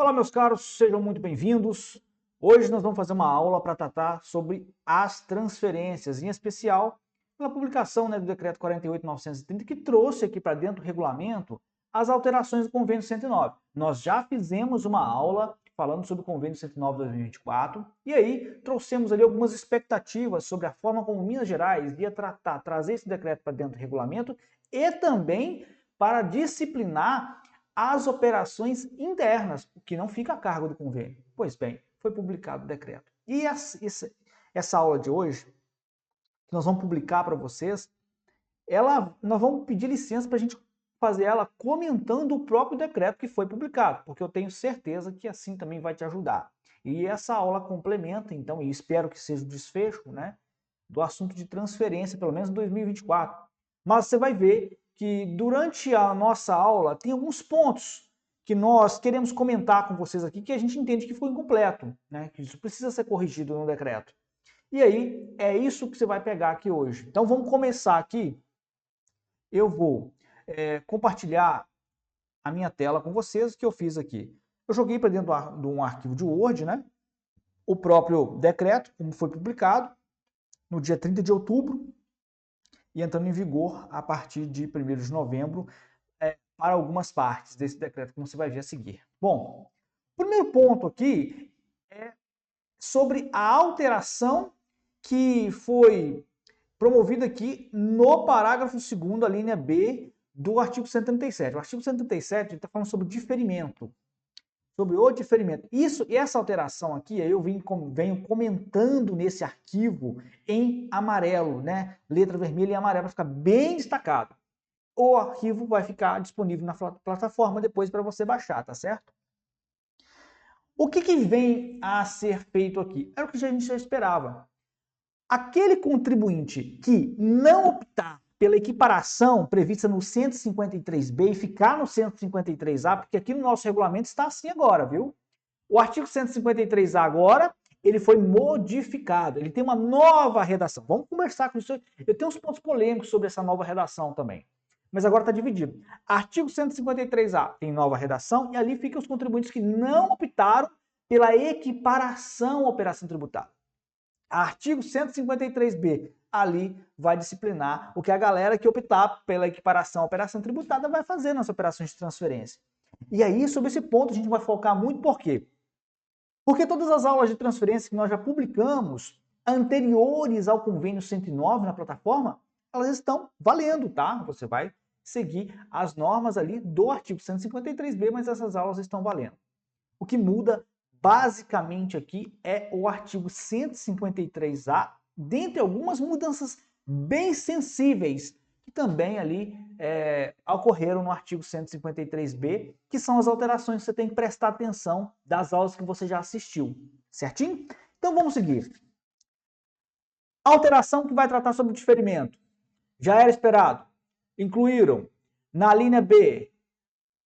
Olá, meus caros, sejam muito bem-vindos. Hoje nós vamos fazer uma aula para tratar sobre as transferências, em especial pela publicação do Decreto 48.930, que trouxe aqui para dentro do regulamento as alterações do Convênio 109. Nós já fizemos uma aula falando sobre o Convênio 109 de 2024, e aí trouxemos ali algumas expectativas sobre a forma como Minas Gerais ia trazer esse decreto para dentro do regulamento e também para disciplinar as operações internas, o que não fica a cargo do convênio. Pois bem, foi publicado o decreto. E essa aula de hoje, que nós vamos publicar para vocês, nós vamos pedir licença para a gente fazer ela comentando o próprio decreto que foi publicado, porque eu tenho certeza que assim também vai te ajudar. E essa aula complementa, então, e espero que seja o desfecho, do assunto de transferência, pelo menos em 2024. Mas você vai ver que durante a nossa aula tem alguns pontos que nós queremos comentar com vocês aqui que a gente entende que foi incompleto, que isso precisa ser corrigido no decreto. E aí, é isso que você vai pegar aqui hoje. Então vamos começar aqui. Eu vou compartilhar a minha tela com vocês, o que eu fiz aqui. Eu joguei para dentro de um arquivo de Word, o próprio decreto, como foi publicado no dia 30 de outubro, e entrando em vigor a partir de 1º de novembro para algumas partes desse decreto, como você vai ver a seguir. Bom, o primeiro ponto aqui é sobre a alteração que foi promovida aqui no parágrafo 2º, a linha B do artigo 137. O artigo 137 está falando sobre diferimento. Sobre o diferimento. Essa alteração aqui, eu venho comentando nesse arquivo em amarelo, letra vermelha e amarela, para ficar bem destacado. O arquivo vai ficar disponível na plataforma depois para você baixar, tá certo? O que vem a ser feito aqui? Era o que a gente já esperava. Aquele contribuinte que não optar pela equiparação prevista no 153B e ficar no 153A, porque aqui no nosso regulamento está assim agora, viu? O artigo 153A agora, ele foi modificado, ele tem uma nova redação. Vamos conversar com isso. Eu tenho uns pontos polêmicos sobre essa nova redação também. Mas agora está dividido. Artigo 153A tem nova redação e ali ficam os contribuintes que não optaram pela equiparação à operação tributária. Artigo 153B, ali vai disciplinar o que a galera que optar pela equiparação à operação tributada vai fazer nas operações de transferência. E aí, sobre esse ponto, a gente vai focar muito por quê? Porque todas as aulas de transferência que nós já publicamos anteriores ao convênio 109 na plataforma, elas estão valendo, tá? Você vai seguir as normas ali do artigo 153B, mas essas aulas estão valendo. O que muda basicamente aqui é o artigo 153A, dentre algumas mudanças bem sensíveis que também ali ocorreram no artigo 153B, que são as alterações que você tem que prestar atenção das aulas que você já assistiu, certinho? Então vamos seguir. Alteração que vai tratar sobre o diferimento. Já era esperado. Incluíram na linha B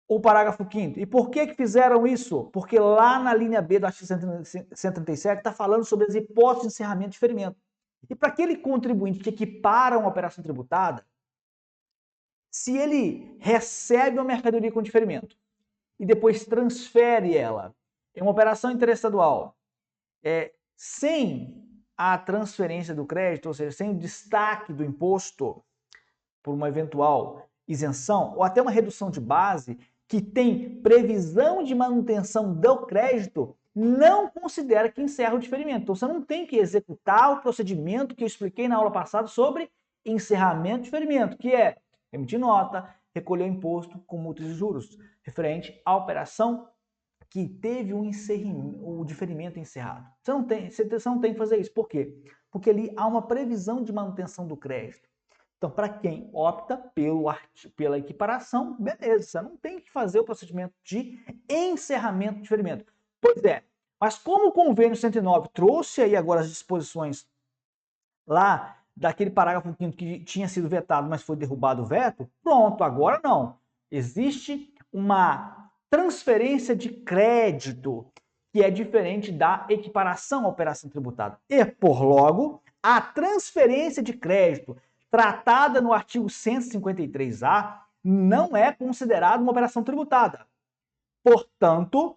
o parágrafo 5º. E por que fizeram isso? Porque lá na linha B do artigo 137 está falando sobre as hipóteses de encerramento e diferimento. E para aquele contribuinte que equipara uma operação tributada, se ele recebe uma mercadoria com diferimento e depois transfere ela em uma operação interestadual sem a transferência do crédito, ou seja, sem o destaque do imposto por uma eventual isenção ou até uma redução de base, que tem previsão de manutenção do crédito, não considera que encerra o diferimento. Então, você não tem que executar o procedimento que eu expliquei na aula passada sobre encerramento e diferimento, que é emitir nota, recolher o imposto com multas e juros, referente à operação que teve o diferimento encerrado. Você não tem que fazer isso. Por quê? Porque ali há uma previsão de manutenção do crédito. Então, para quem opta pela equiparação, beleza, você não tem que fazer o procedimento de encerramento de diferimento. Pois é, mas como o convênio 109 trouxe aí agora as disposições lá daquele parágrafo 5º que tinha sido vetado, mas foi derrubado o veto, pronto, agora não. Existe uma transferência de crédito que é diferente da equiparação à operação tributada. E, por logo, a transferência de crédito tratada no artigo 153A não é considerada uma operação tributada. Portanto,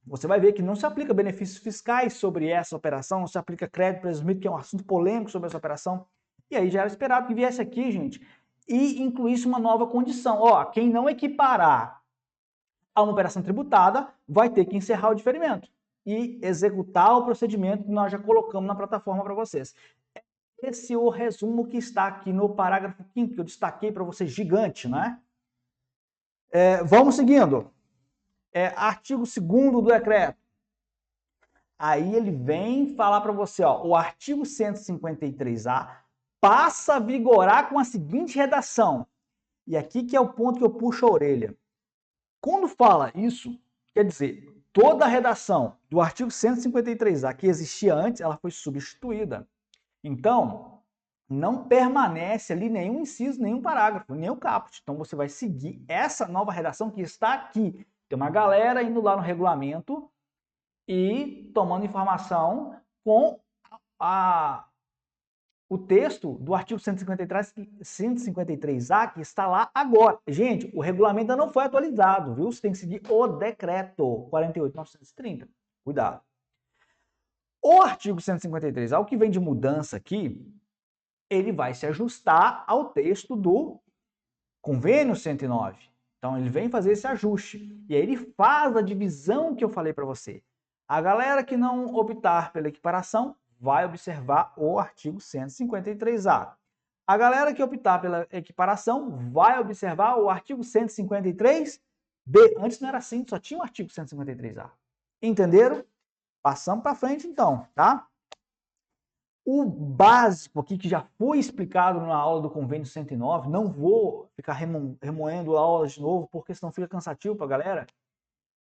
você vai ver que não se aplica benefícios fiscais sobre essa operação, não se aplica crédito presumido, que é um assunto polêmico sobre essa operação. E aí já era esperado que viesse aqui, gente, e incluísse uma nova condição. Ó, quem não equiparar a uma operação tributada vai ter que encerrar o diferimento e executar o procedimento que nós já colocamos na plataforma para vocês. Esse é o resumo que está aqui no parágrafo 5º, que eu destaquei para vocês, gigante, né? Vamos seguindo. Artigo 2º do decreto. Aí ele vem falar para você, ó, o artigo 153A passa a vigorar com a seguinte redação. E aqui que é o ponto que eu puxo a orelha. Quando fala isso, quer dizer, toda a redação do artigo 153A que existia antes, ela foi substituída. Então, não permanece ali nenhum inciso, nenhum parágrafo, nem o caput. Então, você vai seguir essa nova redação que está aqui. Tem uma galera indo lá no regulamento e tomando informação com o texto do artigo 153A que está lá agora. Gente, o regulamento ainda não foi atualizado, viu? Você tem que seguir o decreto 48.930. Cuidado. O artigo 153A, o que vem de mudança aqui, ele vai se ajustar ao texto do convênio 109. Então, ele vem fazer esse ajuste. E aí ele faz a divisão que eu falei para você. A galera que não optar pela equiparação vai observar o artigo 153A. A galera que optar pela equiparação vai observar o artigo 153B. Antes não era assim, só tinha o artigo 153A. Entenderam? Passamos para frente então, tá? O básico aqui, que já foi explicado na aula do convênio 109, não vou ficar remoendo a aula de novo, porque senão fica cansativo para a galera.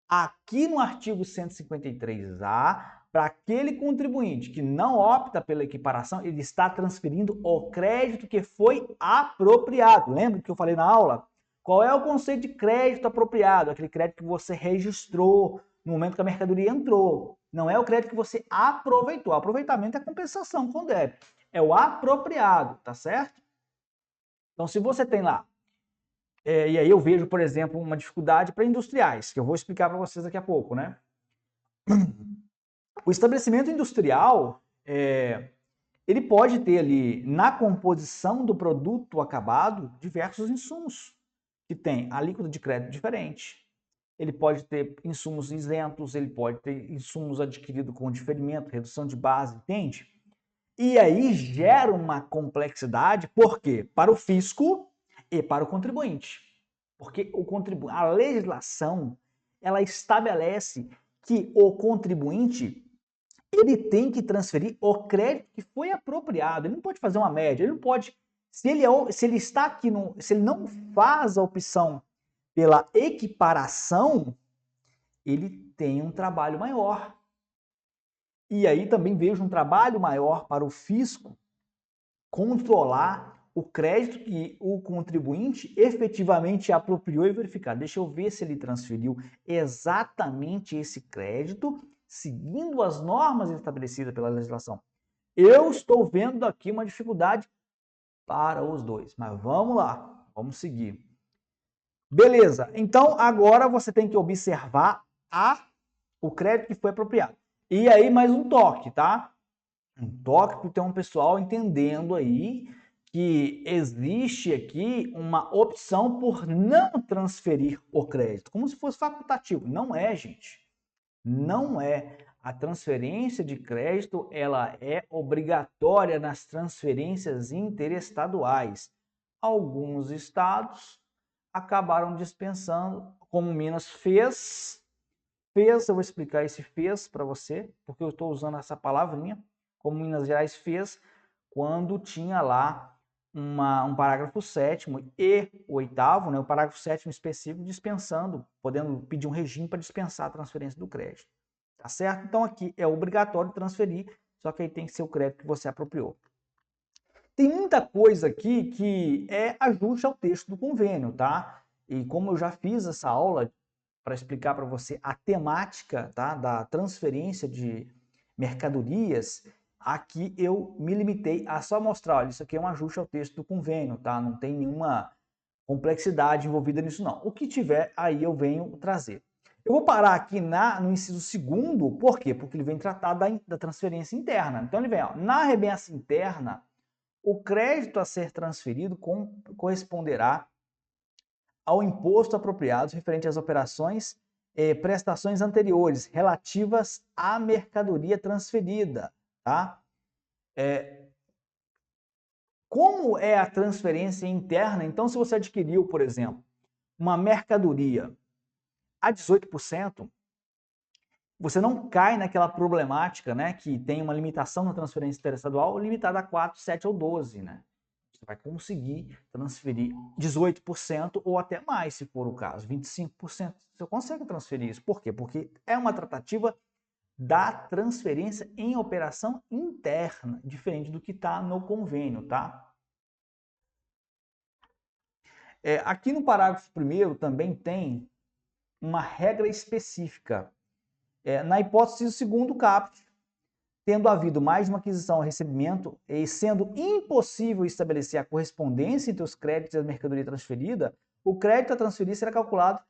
Aqui no artigo 153A, para aquele contribuinte que não opta pela equiparação, ele está transferindo o crédito que foi apropriado. Lembra que eu falei na aula? Qual é o conceito de crédito apropriado? Aquele crédito que você registrou no momento que a mercadoria entrou. Não é o crédito que você aproveitou. Aproveitamento é compensação com débito. É o apropriado, tá certo? Então, se você tem lá, e aí eu vejo, por exemplo, uma dificuldade para industriais, que eu vou explicar para vocês daqui a pouco, né? O estabelecimento industrial, ele pode ter ali, na composição do produto acabado, diversos insumos, que tem alíquota de crédito diferente. Ele pode ter insumos isentos, ele pode ter insumos adquiridos com diferimento, redução de base, entende? E aí gera uma complexidade, por quê? Para o fisco e para o contribuinte. Porque a legislação, ela estabelece que o contribuinte, ele tem que transferir o crédito que foi apropriado. Ele não pode fazer uma média, ele não pode, se ele está aqui, se ele não faz a opção pela equiparação, ele tem um trabalho maior. E aí também vejo um trabalho maior para o fisco controlar o crédito que o contribuinte efetivamente apropriou e verificar. Deixa eu ver se ele transferiu exatamente esse crédito seguindo as normas estabelecidas pela legislação. Eu estou vendo aqui uma dificuldade para os dois, mas vamos lá, vamos seguir. Beleza, então agora você tem que observar o crédito que foi apropriado. E aí mais um toque, tá? Um toque para ter um pessoal entendendo aí que existe aqui uma opção por não transferir o crédito, como se fosse facultativo. Não é, gente. Não é. A transferência de crédito, ela é obrigatória nas transferências interestaduais. Alguns estados acabaram dispensando, como Minas fez, eu vou explicar esse fez para você, porque eu estou usando essa palavrinha, como Minas Gerais fez, quando tinha lá um parágrafo 7º e o 8º, né, o parágrafo 7º específico, dispensando, podendo pedir um regime para dispensar a transferência do crédito. Tá certo? Então aqui é obrigatório transferir, só que aí tem que ser o crédito que você apropriou. Tem muita coisa aqui que é ajuste ao texto do convênio, tá? E como eu já fiz essa aula para explicar para você a temática, tá, da transferência de mercadorias, aqui eu me limitei a só mostrar, olha, isso aqui é um ajuste ao texto do convênio, tá? Não tem nenhuma complexidade envolvida nisso não. O que tiver, aí eu venho trazer. Eu vou parar aqui no inciso 2º, por quê? Porque ele vem tratar da transferência interna. Então ele vem, ó, na remessa interna, o crédito a ser transferido corresponderá ao imposto apropriado referente às operações prestações anteriores relativas à mercadoria transferida, tá? Como é a transferência interna? Então, se você adquiriu, por exemplo, uma mercadoria a 18%, você não cai naquela problemática, né, que tem uma limitação na transferência interestadual limitada a 4, 7 ou 12, né? Você vai conseguir transferir 18% ou até mais, se for o caso, 25%. Você consegue transferir isso. Por quê? Porque é uma tratativa da transferência em operação interna, diferente do que está no convênio, tá? Aqui no parágrafo 1º também tem uma regra específica. Na hipótese do segundo caput, tendo havido mais de uma aquisição ou recebimento e sendo impossível estabelecer a correspondência entre os créditos e a mercadoria transferida, o crédito a transferir será calculado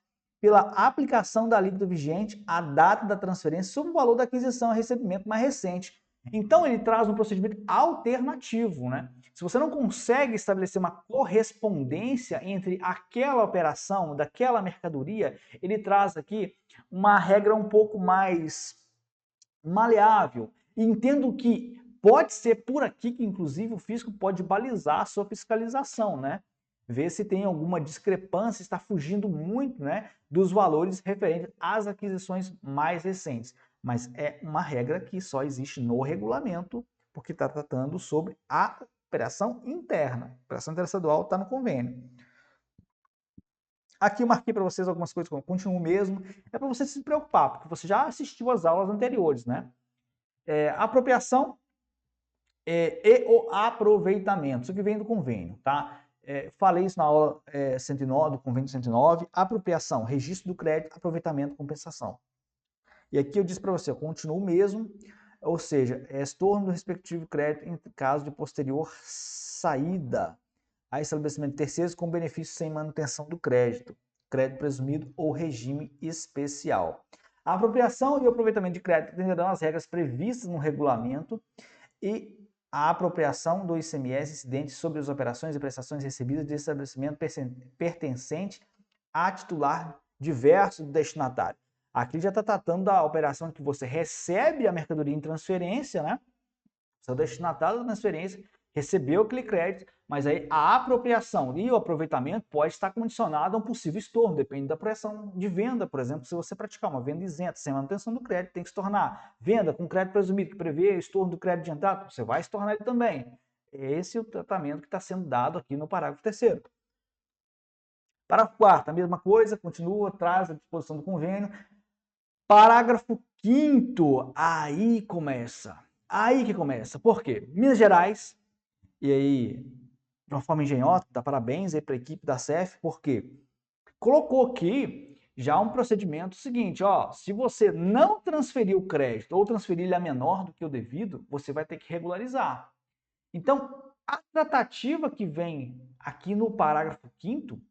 pela aplicação da alíquota vigente à data da transferência sobre o valor da aquisição ou recebimento mais recente. Então ele traz um procedimento alternativo, né? Se você não consegue estabelecer uma correspondência entre aquela operação, daquela mercadoria, ele traz aqui uma regra um pouco mais maleável. E entendo que pode ser por aqui que, inclusive, o fisco pode balizar a sua fiscalização, né? Ver se tem alguma discrepância, está fugindo muito, né, dos valores referentes às aquisições mais recentes. Mas é uma regra que só existe no regulamento, porque está tratando sobre a operação interna. A operação interestadual está no convênio. Aqui eu marquei para vocês algumas coisas, como continuo mesmo, é para você se preocupar, porque você já assistiu às aulas anteriores, né? Apropriação e o aproveitamento, isso que vem do convênio, tá? Falei isso na aula 109, do convênio 109, apropriação, registro do crédito, aproveitamento, compensação. E aqui eu disse para você, eu continuo mesmo, ou seja, estorno do respectivo crédito em caso de posterior saída a estabelecimento de terceiros com benefício sem manutenção do crédito presumido ou regime especial. A apropriação e o aproveitamento de crédito atenderão às regras previstas no regulamento e a apropriação do ICMS incidente sobre as operações e prestações recebidas de estabelecimento pertencente a titular diverso do destinatário. Aqui já está tratando da operação que você recebe a mercadoria em transferência, né? Seu destinatário da transferência recebeu aquele crédito, mas aí a apropriação e o aproveitamento pode estar condicionado a um possível estorno, depende da pressão de venda, por exemplo, se você praticar uma venda isenta, sem manutenção do crédito, tem que estornar. Venda com crédito presumido, que prevê estorno do crédito de entrada, você vai estornar ele também. Esse é o tratamento que está sendo dado aqui no parágrafo 3º. Parágrafo 4º, a mesma coisa, continua, traz a disposição do convênio. Parágrafo 5º, aí começa. Aí que começa. Por quê? Minas Gerais, e aí, de uma forma engenhosa, dá parabéns aí para a equipe da CEF, porque colocou aqui já um procedimento seguinte, ó, se você não transferir o crédito ou transferir ele a menor do que o devido, você vai ter que regularizar. Então, a tratativa que vem aqui no parágrafo 5º,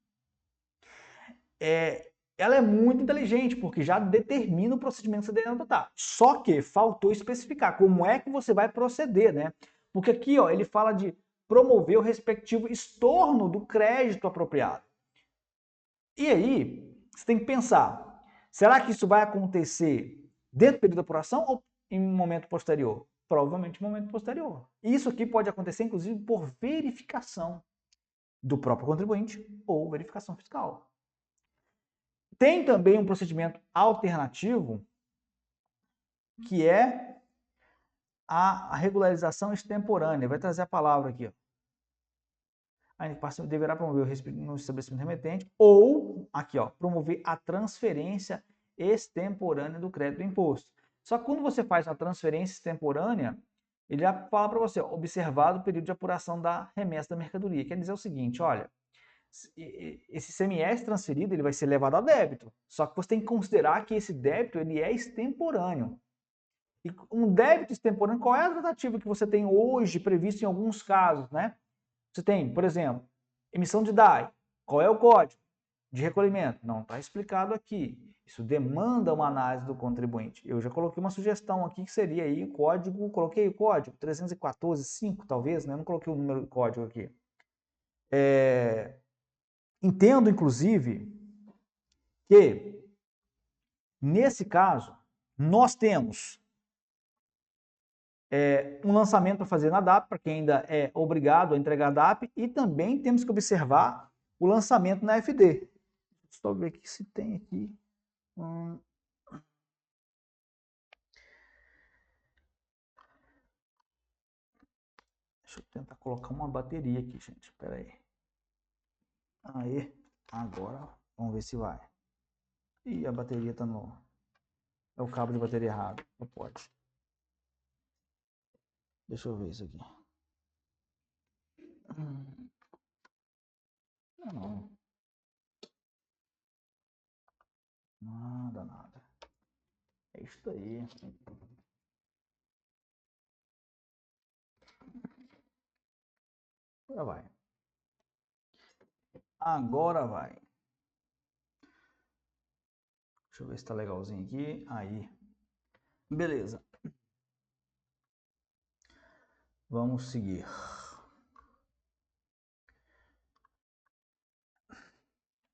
ela é muito inteligente, porque já determina o procedimento que você deve adotar. Só que faltou especificar como é que você vai proceder, né? Porque aqui, ó, ele fala de promover o respectivo estorno do crédito apropriado. E aí, você tem que pensar, será que isso vai acontecer dentro do período de apuração ou em um momento posterior? Provavelmente em um momento posterior. Isso aqui pode acontecer, inclusive, por verificação do próprio contribuinte ou verificação fiscal. Tem também um procedimento alternativo, que é a regularização extemporânea. Vai trazer a palavra aqui, ó. A participação deverá promover no estabelecimento remetente ou, aqui, ó, promover a transferência extemporânea do crédito do imposto. Só que quando você faz a transferência extemporânea, ele já fala para você, ó, observado o período de apuração da remessa da mercadoria. Quer dizer o seguinte, olha, esse ICMS transferido ele vai ser levado a débito. Só que você tem que considerar que esse débito ele é extemporâneo. E um débito extemporâneo, qual é a tratativa que você tem hoje previsto em alguns casos, né? Você tem, por exemplo, emissão de DAI. Qual é o código de recolhimento? Não está explicado aqui. Isso demanda uma análise do contribuinte. Eu já coloquei uma sugestão aqui que seria aí o código, coloquei o código 314.5 talvez, né? Não coloquei o número do código aqui. Entendo, inclusive, que nesse caso nós temos um lançamento para fazer na DAP, para quem ainda é obrigado a entregar a DAP, e também temos que observar o lançamento na FD. Só ver aqui se tem aqui. Deixa eu tentar colocar uma bateria aqui, gente. Espera aí. Aí, agora vamos ver se vai. Ih, a bateria tá no... É o cabo de bateria errado. Não pode. Deixa eu ver isso aqui. Não. Nada. É isso aí. Agora vai. Agora vai. Deixa eu ver se tá legalzinho aqui. Aí. Beleza. Vamos seguir.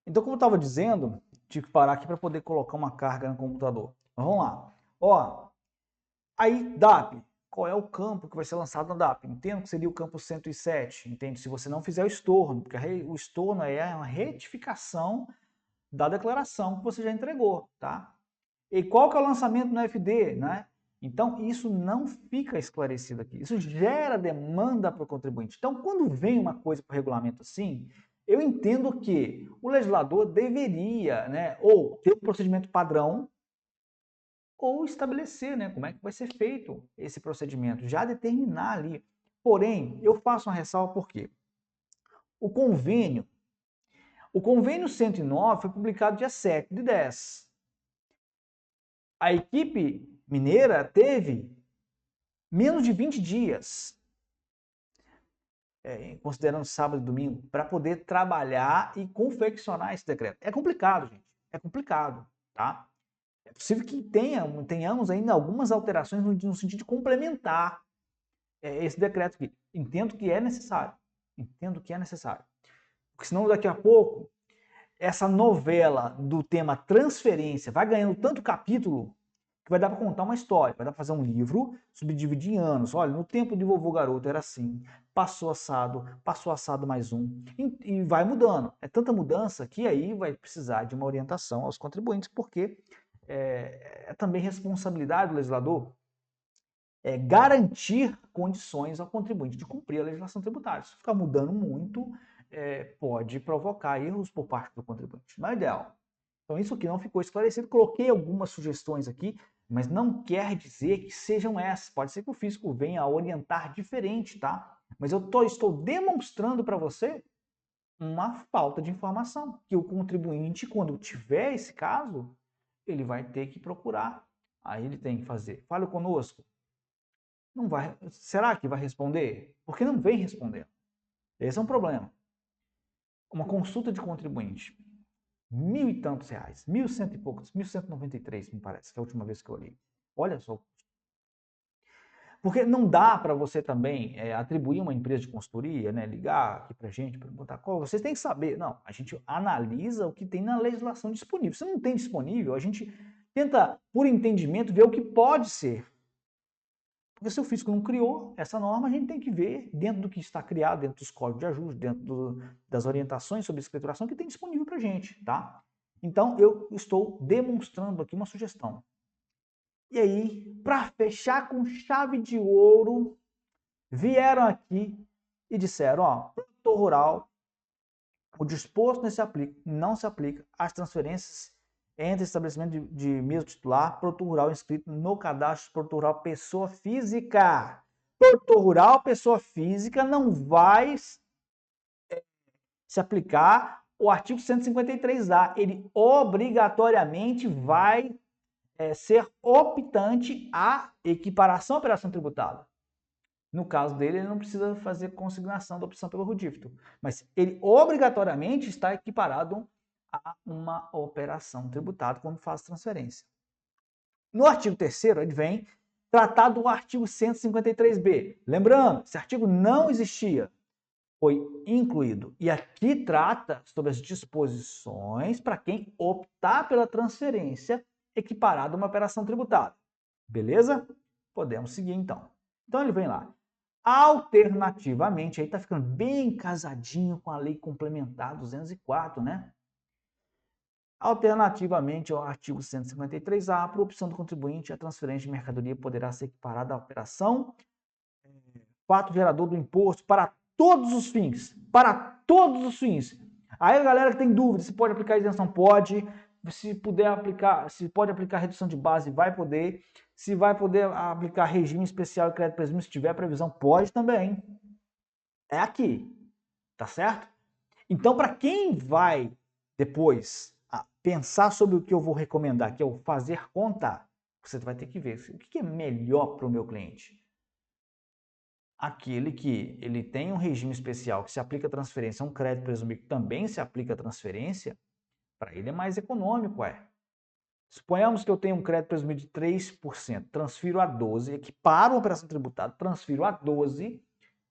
Então, como eu estava dizendo, tive que parar aqui para poder colocar uma carga no computador. Mas vamos lá. Ó, aí, DAP. Qual é o campo que vai ser lançado na DAP? Entendo que seria o campo 107, entende? Se você não fizer o estorno, porque o estorno é uma retificação da declaração que você já entregou, tá? E qual que é o lançamento no FD, né? Então, isso não fica esclarecido aqui. Isso gera demanda para o contribuinte. Então, quando vem uma coisa para o regulamento assim, eu entendo que o legislador deveria, né, ou ter um procedimento padrão, ou estabelecer, né, como é que vai ser feito esse procedimento, já determinar ali. Porém, eu faço uma ressalva porque o convênio 109 foi publicado dia 7/10. A equipe mineira teve menos de 20 dias, considerando sábado e domingo, para poder trabalhar e confeccionar esse decreto. É complicado, gente. É complicado, tá? É possível que tenhamos ainda algumas alterações no sentido de complementar esse decreto aqui. Entendo que é necessário. Porque senão daqui a pouco essa novela do tema transferência vai ganhando tanto capítulo que vai dar para contar uma história, vai dar para fazer um livro, subdividir em anos. Olha, no tempo de vovô garoto era assim, passou assado mais um, e vai mudando. É tanta mudança que aí vai precisar de uma orientação aos contribuintes, porque é também responsabilidade do legislador garantir condições ao contribuinte de cumprir a legislação tributária. Se ficar mudando muito, pode provocar erros por parte do contribuinte. Não é ideal. Então, isso aqui não ficou esclarecido. Coloquei algumas sugestões aqui, mas não quer dizer que sejam essas. Pode ser que o fisco venha a orientar diferente, tá? Mas eu estou demonstrando para você uma falta de informação, que o contribuinte, quando tiver esse caso, ele vai ter que procurar. Aí ele tem que fazer. Fale conosco. Não vai. Será que vai responder? Porque não vem respondendo. Esse é um problema. Uma consulta de contribuinte. R$1.000 e tantos reais, 1.100 e poucos, 1.193, me parece, que é a última vez que eu olhei. Olha só. Porque não dá para você também atribuir uma empresa de consultoria, né, ligar aqui para a gente, perguntar qual, vocês têm que saber. Não, a gente analisa o que tem na legislação disponível. Se não tem disponível, a gente tenta, por entendimento, ver o que pode ser. Porque se o fisco não criou essa norma, a gente tem que ver dentro do que está criado, dentro dos códigos de ajuste, dentro das orientações sobre escrituração que tem disponível para a gente, tá? Então, eu estou demonstrando aqui uma sugestão. E aí, para fechar com chave de ouro, vieram aqui e disseram, ó, produtor rural, o disposto não se aplica às transferências entre estabelecimento de mesmo titular, produtor rural inscrito no cadastro de produtor rural pessoa física. Produtor rural, pessoa física, não vai se aplicar o artigo 153A. Ele obrigatoriamente vai ser optante à equiparação à operação tributável. No caso dele, ele não precisa fazer consignação da opção pelo rudífito, mas ele obrigatoriamente está equiparado a uma operação tributada quando faz transferência. No artigo 3º, ele vem tratar do artigo 153b. Lembrando, esse artigo não existia, foi incluído. E aqui trata sobre as disposições para quem optar pela transferência equiparada a uma operação tributada. Beleza? Podemos seguir então. Então ele vem lá. Alternativamente, aí está ficando bem casadinho com a Lei Complementar 204, né? Alternativamente ao artigo 153A, por opção do contribuinte, a transferência de mercadoria poderá ser equiparada à operação fato gerador do imposto para todos os fins. Para todos os fins. Aí a galera que tem dúvida se pode aplicar isenção, pode. Se puder aplicar, se pode aplicar redução de base, vai poder. Se vai poder aplicar regime especial e crédito presumido, se tiver previsão, pode também. É aqui, tá certo? Então, para quem vai depois pensar sobre o que eu vou recomendar, que é o fazer conta, você vai ter que ver o que é melhor para o meu cliente. Aquele que ele tem um regime especial que se aplica a transferência, um crédito presumido que também se aplica a transferência, para ele é mais econômico, Suponhamos que eu tenho um crédito presumido de 3%, transfiro a 12%, equiparo uma operação tributada, transfiro a 12%,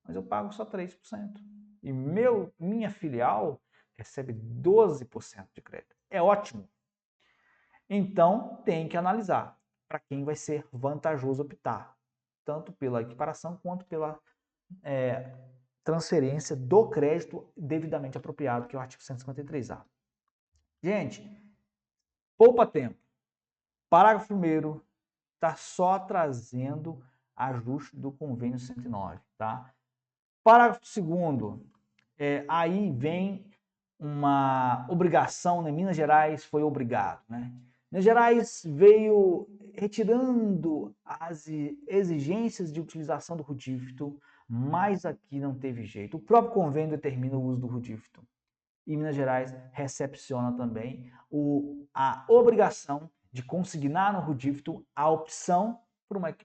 mas eu pago só 3%. E minha filial recebe 12% de crédito. É ótimo. Então, tem que analisar para quem vai ser vantajoso optar, tanto pela equiparação quanto pela transferência do crédito devidamente apropriado, que é o artigo 153A. Gente, poupa tempo. Parágrafo 1º está só trazendo ajuste do convênio 109, tá? Parágrafo 2º, aí vem uma obrigação, né? Minas Gerais foi obrigado, né? Minas Gerais veio retirando as exigências de utilização do rudífito, mas aqui não teve jeito. O próprio convênio determina o uso do rudífito. E Minas Gerais recepciona também a obrigação de consignar no rudífito a opção por uma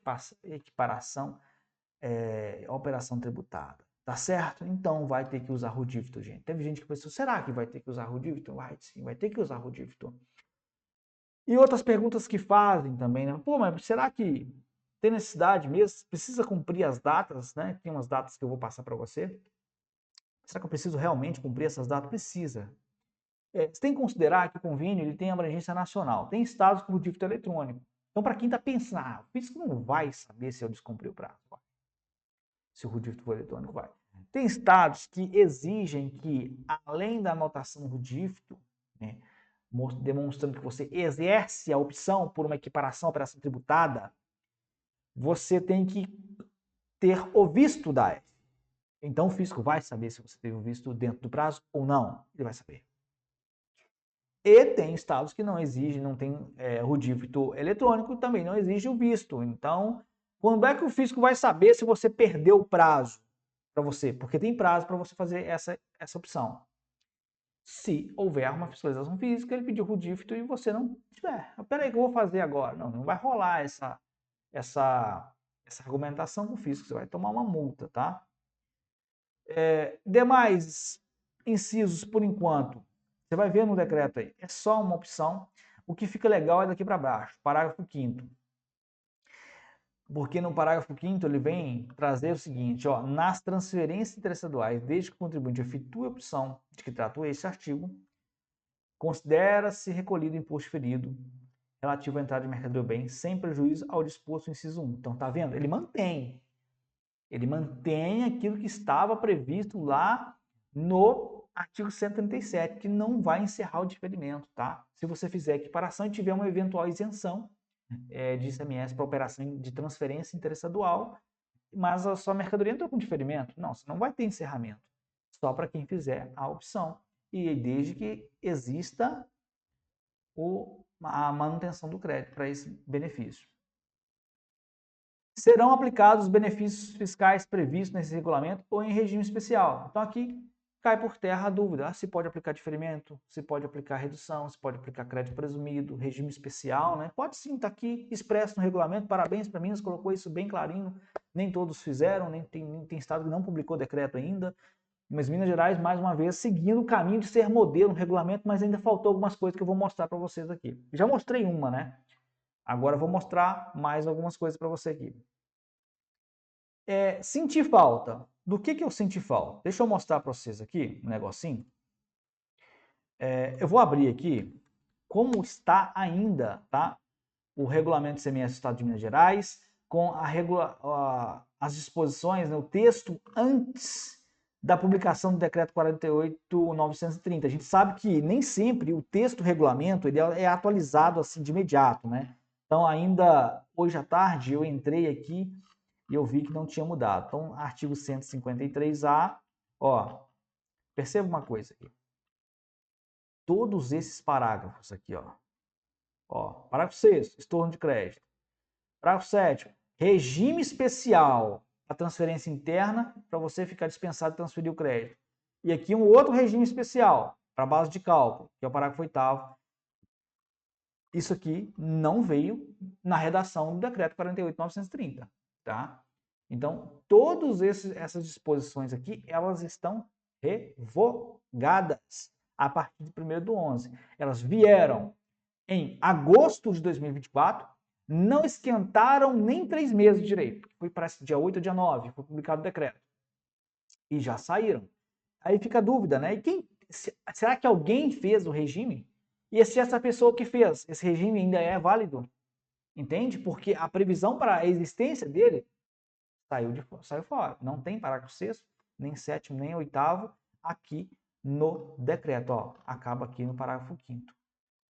equiparação operação tributada. Tá certo? Então vai ter que usar rudífito, gente. Teve gente que pensou, será que vai ter que usar rudífito? Vai sim, vai ter que usar rudífito. E outras perguntas que fazem também, né? Pô, mas será que tem necessidade mesmo? Precisa cumprir as datas, né? Tem umas datas que eu vou passar para você. Será que eu preciso realmente cumprir essas datas? Precisa. Você tem que considerar que o convênio ele tem abrangência nacional. Tem estados com rudífito eletrônico. Então, para quem está pensando, o fisco não vai saber se eu descumpri o prazo. Se o rudífito for eletrônico, vai. Tem estados que exigem que, além da anotação no rudífito, né, demonstrando que você exerce a opção por uma equiparação à operação tributada, você tem que ter o visto da AF. Então o fisco vai saber se você teve o visto dentro do prazo ou não. Ele vai saber. E tem estados que não exigem, não tem rudífito eletrônico, também não exige o visto. Então, quando é que o fisco vai saber se você perdeu o prazo para você? Porque tem prazo para você fazer essa opção. Se houver uma fiscalização física, ele pediu rudífito e você não tiver. Peraí, que eu vou fazer agora? Não vai rolar essa argumentação com o fisco. Você vai tomar uma multa, tá? Demais incisos, por enquanto, você vai ver no decreto aí, é só uma opção. O que fica legal é daqui para baixo, parágrafo 5º. Porque no parágrafo 5º ele vem trazer o seguinte, ó, nas transferências interestaduais, desde que o contribuinte efetue a opção de que trata esse artigo, considera-se recolhido o imposto ferido relativo à entrada de mercadoria ou bem, sem prejuízo ao disposto no inciso 1. Então, tá vendo? Ele mantém aquilo que estava previsto lá no artigo 137, que não vai encerrar o diferimento, tá? Se você fizer equiparação e tiver uma eventual isenção de ICMS para operação de transferência interestadual, mas a sua mercadoria entrou com diferimento, não, você não vai ter encerramento, só para quem fizer a opção, e desde que exista a manutenção do crédito para esse benefício. Serão aplicados os benefícios fiscais previstos nesse regulamento ou em regime especial. Então aqui cai por terra a dúvida, se pode aplicar diferimento, se pode aplicar redução, se pode aplicar crédito presumido, regime especial, né? Pode sim, está aqui expresso no regulamento, parabéns para Minas, colocou isso bem clarinho, nem todos fizeram, tem estado que não publicou decreto ainda, Mas Minas Gerais, mais uma vez, seguindo o caminho de ser modelo no regulamento, mas ainda faltou algumas coisas que eu vou mostrar para vocês aqui. Já mostrei uma, né? Agora eu vou mostrar mais algumas coisas para você aqui. Sentir falta. Do que eu senti falta? Deixa eu mostrar para vocês aqui um negocinho. Eu vou abrir aqui como está ainda, tá? O regulamento do ICMS do Estado de Minas Gerais, com as disposições, né, o texto antes da publicação do decreto 48.930. A gente sabe que nem sempre o texto do regulamento ele é atualizado assim de imediato, né? Então, ainda hoje à tarde, eu entrei aqui e eu vi que não tinha mudado. Então, artigo 153A, ó, perceba uma coisa aqui. Todos esses parágrafos aqui, ó, parágrafo 6º, estorno de crédito. Parágrafo 7º, regime especial para transferência interna para você ficar dispensado de transferir o crédito. E aqui um outro regime especial para base de cálculo, que é o parágrafo 8º. Isso aqui não veio na redação do decreto 48.930, tá? Então, todas essas disposições aqui, elas estão revogadas a partir de 1º/11. Elas vieram em agosto de 2024, não esquentaram nem 3 meses direito. Foi para dia 8 ou dia 9, foi publicado o decreto. E já saíram. Aí fica a dúvida, né? Será que alguém fez o regime? E se essa pessoa que fez esse regime ainda é válido? Entende? Porque a previsão para a existência dele saiu fora. Não tem parágrafo 6º, nem 7º, nem 8º aqui no decreto. Ó, acaba aqui no parágrafo 5º,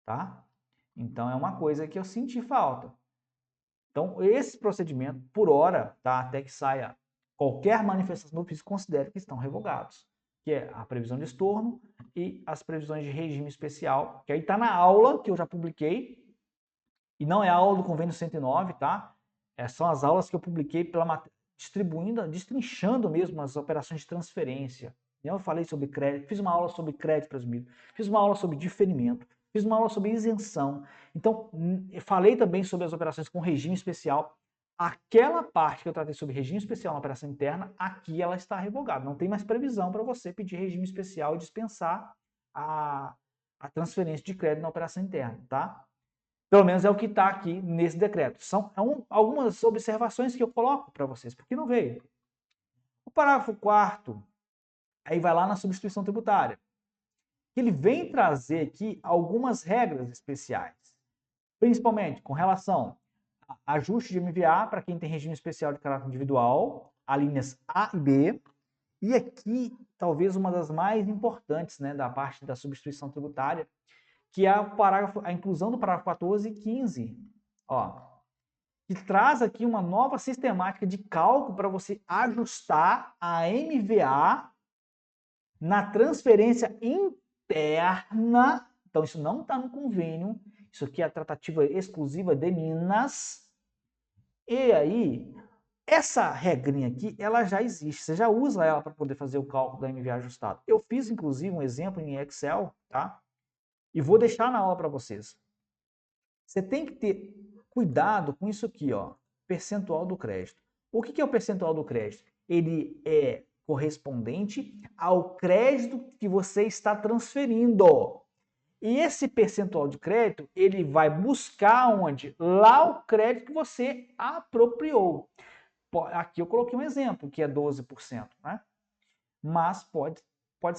tá? Então, é uma coisa que eu senti falta. Então, esse procedimento, por hora, tá, até que saia qualquer manifestação do ofício, considere que estão revogados, que é a previsão de estorno e as previsões de regime especial, que aí está na aula que eu já publiquei, e não é a aula do convênio 109, tá? São as aulas que eu publiquei destrinchando mesmo as operações de transferência. Eu falei sobre crédito, fiz uma aula sobre crédito presumido, fiz uma aula sobre diferimento, fiz uma aula sobre isenção. Então, eu falei também sobre as operações com regime especial. Aquela parte que eu tratei sobre regime especial na operação interna, aqui ela está revogada. Não tem mais previsão para você pedir regime especial e dispensar a transferência de crédito na operação interna, tá? Pelo menos é o que está aqui nesse decreto. São algumas observações que eu coloco para vocês, porque não veio. O parágrafo 4º, aí vai lá na substituição tributária. Ele vem trazer aqui algumas regras especiais, principalmente com relação a ajuste de MVA para quem tem regime especial de caráter individual, alíneas A e B, e aqui talvez uma das mais importantes, né, da parte da substituição tributária, que é a inclusão do parágrafo 14 e 15, ó, que traz aqui uma nova sistemática de cálculo para você ajustar a MVA na transferência interna. Então, isso não está no convênio, isso aqui é a tratativa exclusiva de Minas. E aí, essa regrinha aqui, ela já existe, você já usa ela para poder fazer o cálculo da MVA ajustado. Eu fiz, inclusive, um exemplo em Excel, tá? E vou deixar na aula para vocês. Você tem que ter cuidado com isso aqui, ó, percentual do crédito. O que é o percentual do crédito? Ele é correspondente ao crédito que você está transferindo. E esse percentual de crédito, ele vai buscar onde? Lá o crédito que você apropriou. Aqui eu coloquei um exemplo, que é 12%, né? Mas pode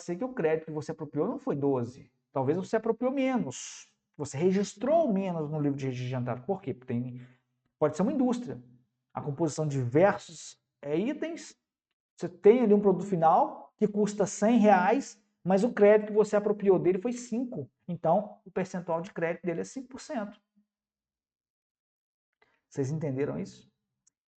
ser que o crédito que você apropriou não foi 12%. Talvez você apropriou menos. Você registrou menos no livro de registro de entrada. Por quê? Porque pode ser uma indústria. A composição de diversos itens. Você tem ali um produto final que custa R$100, mas o crédito que você apropriou dele foi 5%. Então, o percentual de crédito dele é 5%. Vocês entenderam isso?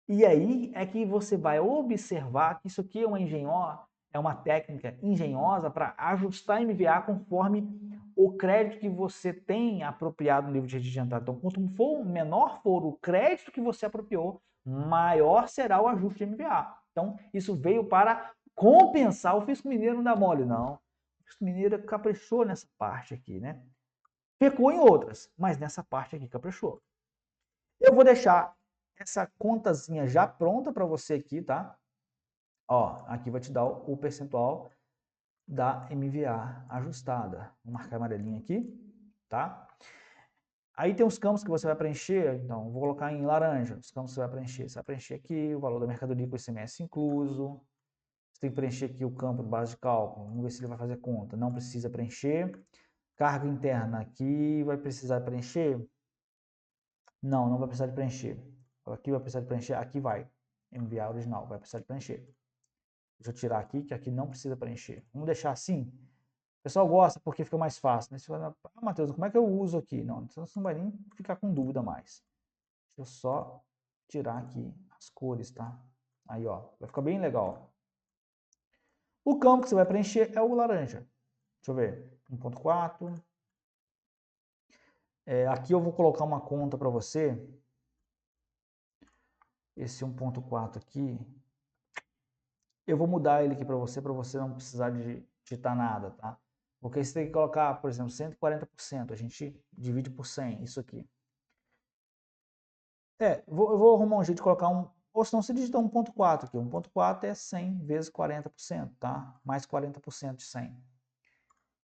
E aí é que você vai observar que isso aqui é uma técnica engenhosa para ajustar a MVA conforme o crédito que você tem apropriado no livro de registro de entrada. Então, quanto menor for o crédito que você apropriou, maior será o ajuste de MVA. Então, isso veio para compensar. O fisco mineiro não dá mole, não. O fisco mineiro caprichou nessa parte aqui, né? Pecou em outras, mas nessa parte aqui caprichou. Eu vou deixar essa contazinha já pronta para você aqui, tá? Ó, aqui vai te dar o percentual da MVA ajustada. Vou marcar amarelinho aqui, tá? Aí tem os campos que você vai preencher, então vou colocar em laranja, os campos que você vai preencher. Você vai preencher aqui o valor da mercadoria com o ICMS incluso. Você tem que preencher aqui o campo de base de cálculo, vamos ver se ele vai fazer conta. Não precisa preencher. Carga interna aqui vai precisar preencher? Não, não vai precisar de preencher. Aqui vai precisar de preencher, aqui vai. MVA original, vai precisar de preencher. Deixa eu tirar aqui, que aqui não precisa preencher. Vamos deixar assim? O pessoal gosta porque fica mais fácil, né? Você fala, ah, Matheus, como é que eu uso aqui? Não, você não vai nem ficar com dúvida mais. Deixa eu só tirar aqui as cores, tá? Aí, ó, vai ficar bem legal. O campo que você vai preencher é o laranja. Deixa eu ver, 1.4. Aqui eu vou colocar uma conta para você. Esse 1.4 aqui, eu vou mudar ele aqui para você não precisar de digitar nada, tá? Porque você tem que colocar, por exemplo, 140%, a gente divide por 100, isso aqui. Eu vou arrumar um jeito de colocar ou senão você digita 1.4 aqui, 1.4 é 100 vezes 40%, tá? Mais 40% de 100.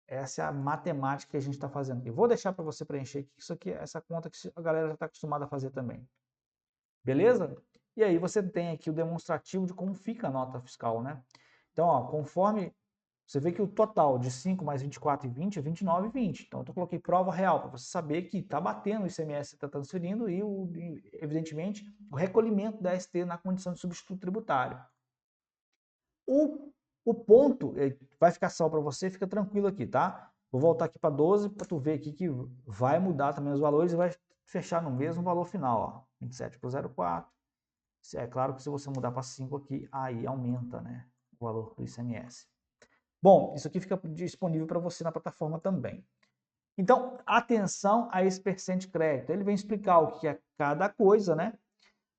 Essa é a matemática que a gente está fazendo aqui. Vou deixar para você preencher aqui, isso aqui, essa conta que a galera já está acostumada a fazer também. Beleza? E aí você tem aqui o demonstrativo de como fica a nota fiscal, né? Então, ó, conforme você vê que o total de 5 mais 24 e 20 é 29,20. Então, eu coloquei prova real para você saber que está batendo o ICMS, está transferindo e, evidentemente, o recolhimento da ST na condição de substituto tributário. O ponto vai ficar salvo para você, fica tranquilo aqui, tá? Vou voltar aqui para 12 para tu ver aqui que vai mudar também os valores e vai fechar no mesmo valor final, ó, 27 por 0,4. É claro que se você mudar para 5 aqui, aí aumenta, né, o valor do ICMS. Bom, isso aqui fica disponível para você na plataforma também. Então, atenção a esse percent crédito. Ele vem explicar o que é cada coisa, né?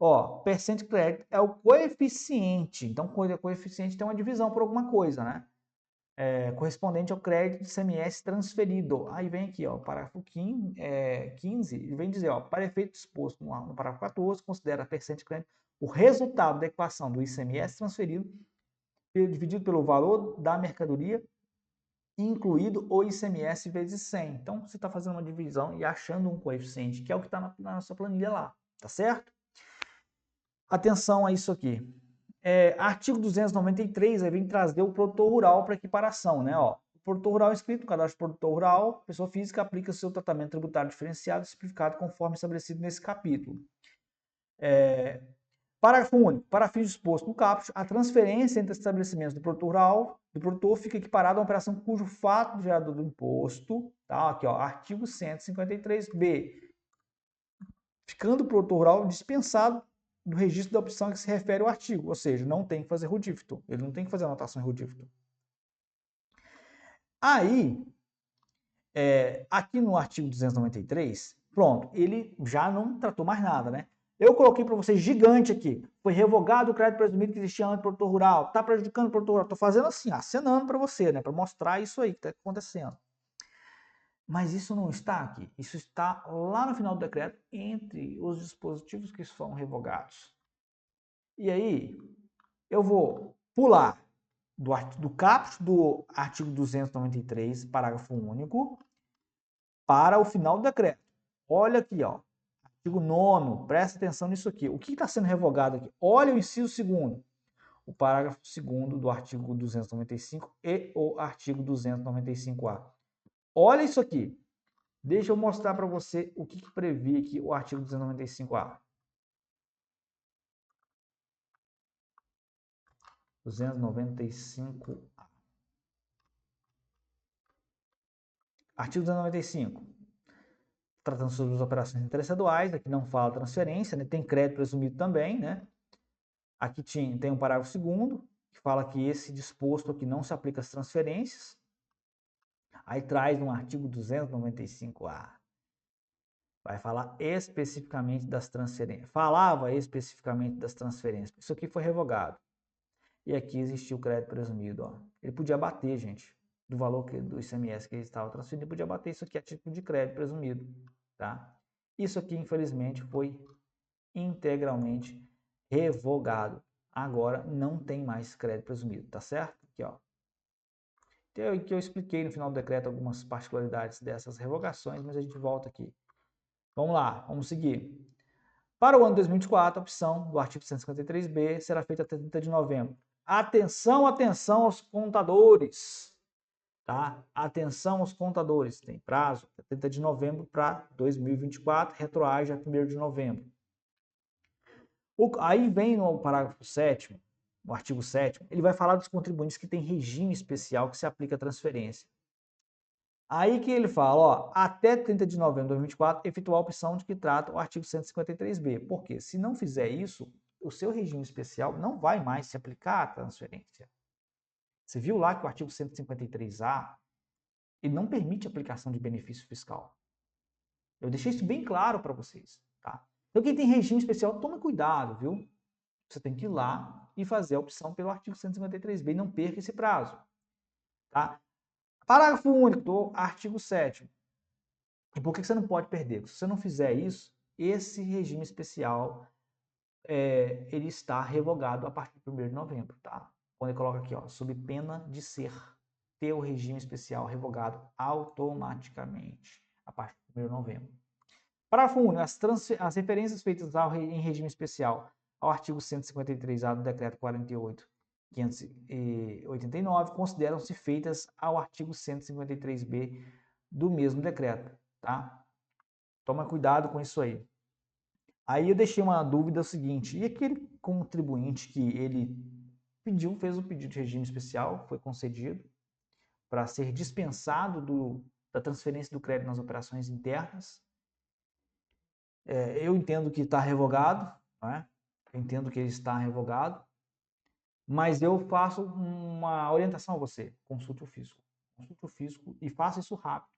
Ó, percent crédito é o coeficiente. Então, coeficiente tem uma divisão por alguma coisa, né? Correspondente ao crédito de ICMS transferido. Aí vem aqui, ó, parágrafo 15, ele vem dizer, ó, para efeito disposto no parágrafo 14, considera percent crédito o resultado da equação do ICMS transferido dividido pelo valor da mercadoria, incluído o ICMS vezes 100. Então, você está fazendo uma divisão e achando um coeficiente, que é o que está na nossa planilha lá, tá certo? Atenção a isso aqui. Artigo 293, aí vem trazer o produtor rural para equiparação, né? Ó, o produtor rural inscrito no cadastro produtor rural, pessoa física, aplica seu tratamento tributário diferenciado simplificado conforme estabelecido nesse capítulo. Parágrafo único. Para fins dispostos no caput, a transferência entre estabelecimentos do produtor rural do produtor fica equiparada a uma operação cujo fato gerador do imposto, tá? Aqui, ó, artigo 153b, ficando o produtor rural dispensado do registro da opção a que se refere o artigo, ou seja, não tem que fazer rudífito, ele não tem que fazer anotação em rudífito. Aí, aqui no artigo 293, pronto, ele já não tratou mais nada, né? Eu coloquei para vocês gigante aqui. Foi revogado o crédito presumido que existia antes do produtor rural. Está prejudicando o produtor rural. Estou fazendo assim, acenando para você, né? Para mostrar isso aí que está acontecendo. Mas isso não está aqui. Isso está lá no final do decreto, entre os dispositivos que foram revogados. E aí, eu vou pular do caput do artigo 293, parágrafo único, para o final do decreto. Olha aqui, ó. Artigo 9º, presta atenção nisso aqui. O que está sendo revogado aqui? Olha o inciso 2º, o parágrafo 2º do artigo 295 e o artigo 295A. Olha isso aqui. Deixa eu mostrar para você o que prevê aqui o artigo 295A. 295A. Artigo 295. Tratando sobre as operações interestaduais, aqui não fala transferência, né? Tem crédito presumido também, né? Aqui tem um parágrafo 2º, que fala que esse disposto aqui não se aplica às transferências. Aí traz um artigo 295A. Vai falar especificamente das transferências. Falava especificamente das transferências. Isso aqui foi revogado. E aqui existiu o crédito presumido. Ó. Ele podia bater, gente, do valor do ICMS que ele estava transferindo. Ele podia bater isso aqui a título de crédito presumido. Tá? Isso aqui, infelizmente, foi integralmente revogado. Agora não tem mais crédito presumido, tá certo? Aqui, ó. que eu expliquei no final do decreto algumas particularidades dessas revogações, mas a gente volta aqui. Vamos lá, vamos seguir. Para o ano 2024, a opção do artigo 153b será feita até 30 de novembro. Atenção, atenção aos contadores, tá? Atenção aos contadores, tem prazo até 30 de novembro para 2024, retroage a 1º de novembro. Aí vem no parágrafo 7º, no artigo 7º, ele vai falar dos contribuintes que têm regime especial que se aplica à transferência. Aí que ele fala, ó, até 30 de novembro de 2024, efetuar a opção de que trata o artigo 153b. Por quê? Se não fizer isso, o seu regime especial não vai mais se aplicar à transferência. Você viu lá que o artigo 153A, ele não permite aplicação de benefício fiscal. Eu deixei isso bem claro para vocês, tá? Então quem tem regime especial, toma cuidado, viu? Você tem que ir lá e fazer a opção pelo artigo 153b e não perca esse prazo, tá? Parágrafo único do artigo 7º. E por que você não pode perder? Se você não fizer isso, esse regime especial ele está revogado a partir do 1º de novembro, tá? Quando ele coloca aqui, ó, sob pena de ter o regime especial revogado automaticamente a partir do 1º de novembro. Parágrafo único. As referências feitas em regime especial ao artigo 153A do Decreto 48.589 consideram-se feitas ao artigo 153b do mesmo decreto, tá? Toma cuidado com isso aí. Aí eu deixei uma dúvida seguinte, e aquele contribuinte que ele fez um pedido de regime especial, foi concedido, para ser dispensado da transferência do crédito nas operações internas, eu entendo que está revogado, né? Eu entendo que ele está revogado, mas eu faço uma orientação a você, consulte o fisco e faça isso rápido,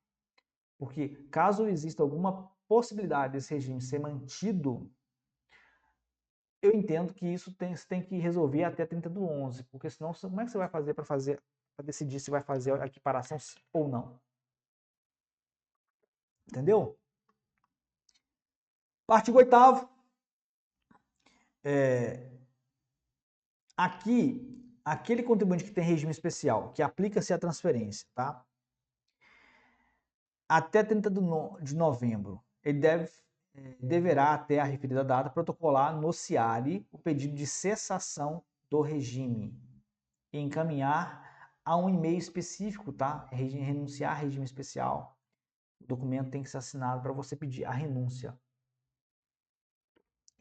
porque caso exista alguma possibilidade desse regime ser mantido, eu entendo que isso você tem que resolver até 30/11, porque senão como é que você vai fazer para decidir se vai fazer a equiparação ou não? Entendeu? Artigo 8º. Aqui, aquele contribuinte que tem regime especial, que aplica-se a transferência, tá? Até 30 de novembro, ele deverá, até a referida data, protocolar no CIARE o pedido de cessação do regime e encaminhar a um e-mail específico, tá? Renunciar a regime especial. O documento tem que ser assinado para você pedir a renúncia.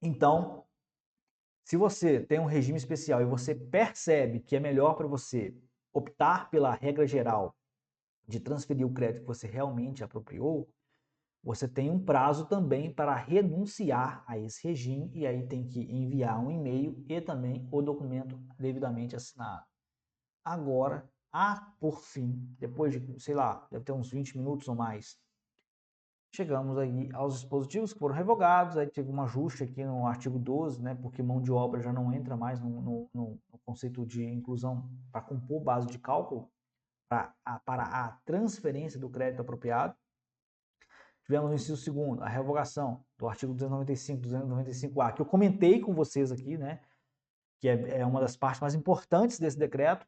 Então, se você tem um regime especial e você percebe que é melhor para você optar pela regra geral de transferir o crédito que você realmente apropriou, você tem um prazo também para renunciar a esse regime e aí tem que enviar um e-mail e também o documento devidamente assinado. Agora, por fim, depois de, sei lá, deve ter uns 20 minutos ou mais, chegamos aí aos dispositivos que foram revogados, aí teve um ajuste aqui no artigo 12, né, porque mão de obra já não entra mais no conceito de inclusão para compor base de cálculo para a transferência do crédito apropriado. Tivemos no inciso 2º, a revogação do artigo 295, 295A, que eu comentei com vocês aqui, né, que é uma das partes mais importantes desse decreto,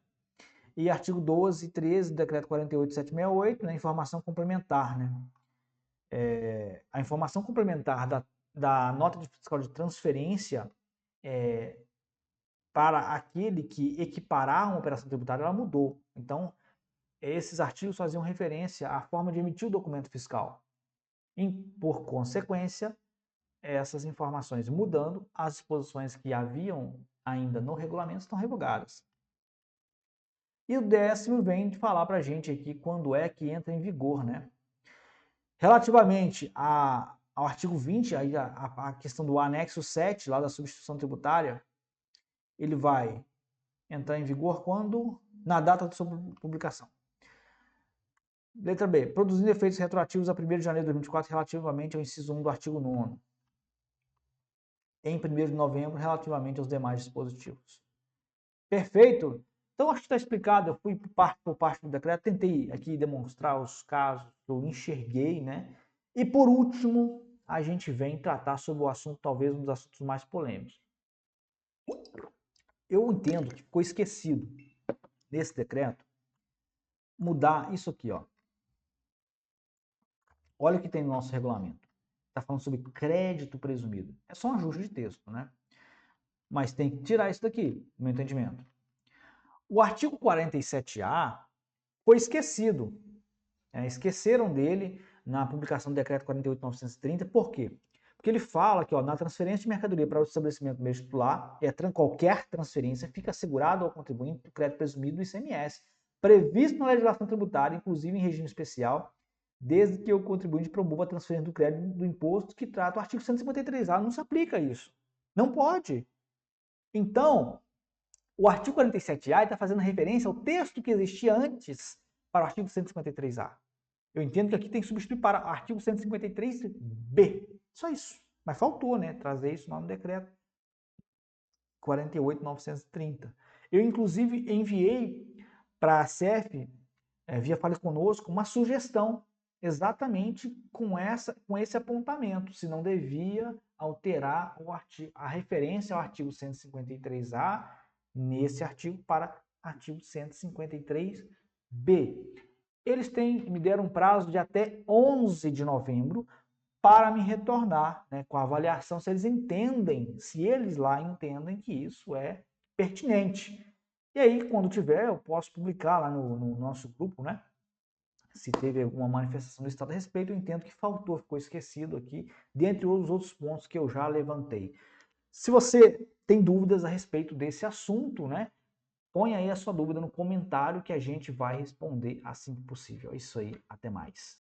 e artigo 12 e 13 do decreto 48.768, né, informação complementar, né. A informação complementar da nota de fiscal de transferência para aquele que equiparar uma operação tributária, ela mudou. Então, esses artigos faziam referência à forma de emitir o documento fiscal. E, por consequência, essas informações mudando, as disposições que haviam ainda no regulamento estão revogadas. E o 10º vem de falar para a gente aqui quando é que entra em vigor, né? Relativamente ao artigo 20, aí a questão do anexo 7, lá da substituição tributária, ele vai entrar em vigor quando? Na data de sua publicação. Letra B. Produzindo efeitos retroativos a 1º de janeiro de 2024 relativamente ao inciso 1 do artigo 9º. Em 1º de novembro, relativamente aos demais dispositivos. Perfeito? Então, acho que está explicado. Eu fui por parte do decreto, tentei aqui demonstrar os casos que eu enxerguei, né? E, por último, a gente vem tratar sobre o assunto, talvez um dos assuntos mais polêmicos. Eu entendo que ficou esquecido nesse decreto mudar isso aqui, ó. Olha o que tem no nosso regulamento. Está falando sobre crédito presumido. É só um ajuste de texto, né? Mas tem que tirar isso daqui, no meu entendimento. O artigo 47A foi esquecido. Esqueceram dele na publicação do decreto 48.930. Por quê? Porque ele fala que, ó, na transferência de mercadoria para o estabelecimento do meio titular, qualquer transferência fica assegurado ao contribuinte o crédito presumido do ICMS, previsto na legislação tributária, inclusive em regime especial, desde que o contribuinte promova a transferência do crédito do imposto que trata o artigo 153A. Não se aplica isso. Não pode. Então, o artigo 47A está fazendo referência ao texto que existia antes para o artigo 153A. Eu entendo que aqui tem que substituir para artigo 153B. Só isso. Mas faltou, né? Trazer isso lá no decreto 48.930. Eu, inclusive, enviei para a CEF, via Fale Conosco, uma sugestão exatamente com esse apontamento, se não devia alterar a referência ao artigo 153A nesse artigo para artigo 153B. Eles me deram um prazo de até 11 de novembro para me retornar, né, com a avaliação, se eles lá entendem que isso é pertinente. E aí, quando tiver, eu posso publicar lá no nosso grupo, né? Se teve alguma manifestação do Estado a respeito, eu entendo que faltou, ficou esquecido aqui, dentre os outros pontos que eu já levantei. Se você tem dúvidas a respeito desse assunto, né? Põe aí a sua dúvida no comentário que a gente vai responder assim que possível. É isso aí, até mais.